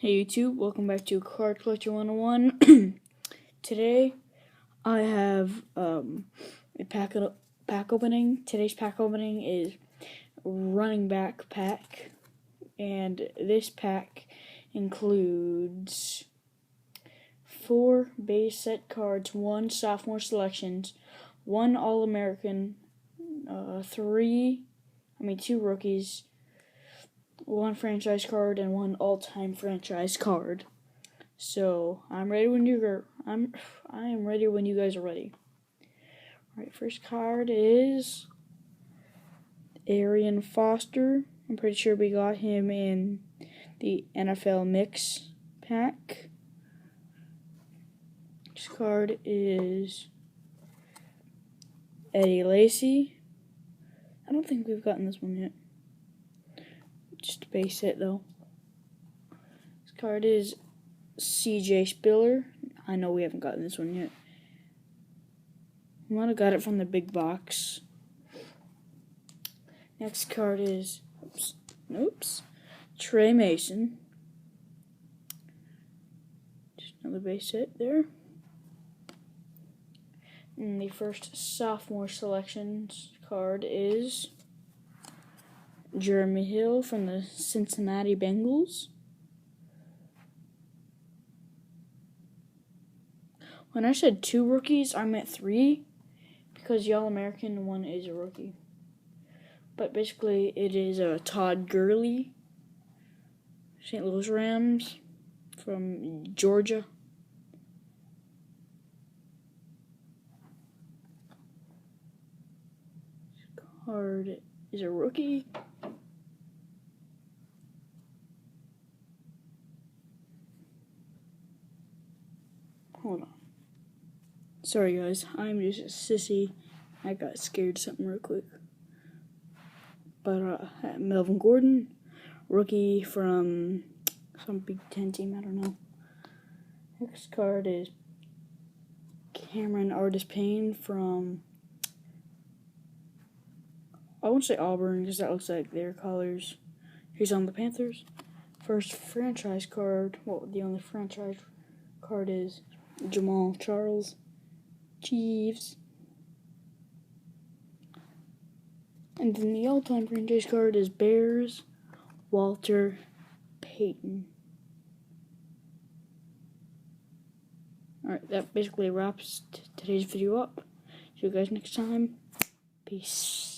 Hey YouTube, welcome back to Card Collector 101. Today I have a pack opening. Today's pack opening is running back pack, and this pack includes 4 base set cards, 1 sophomore selections, 1 All-American, 2 rookies, 1 franchise card, and 1 all-time franchise card. So I'm ready when you're. I am ready when you guys are ready. All right, first card is Arian Foster. I'm pretty sure we got him in the NFL Mix pack. Next card is Eddie Lacy. I don't think we've gotten this one yet. Just a base hit though. This card is CJ Spiller. I know we haven't gotten this one yet. I might have got it from the big box. Next card is Trey Mason. Just another base hit there. And the first sophomore selections card is Jeremy Hill from the Cincinnati Bengals. When I said 2 rookies, I meant 3 because the All-American one is a rookie. But basically, it is Todd Gurley, St. Louis Rams from Georgia. This card is a rookie. Hold on. Sorry guys, I'm just a sissy. I got scared of something real quick. But Melvin Gordon, rookie from some Big Ten team, I don't know. Next card is Cameron Artis-Payne from, I won't say Auburn because that looks like their colors. He's on the Panthers. First franchise card, the only franchise card is Jamaal Charles, Chiefs. And then the all-time franchise card is Bears, Walter Payton. Alright, that basically wraps today's video up. See you guys next time. Peace.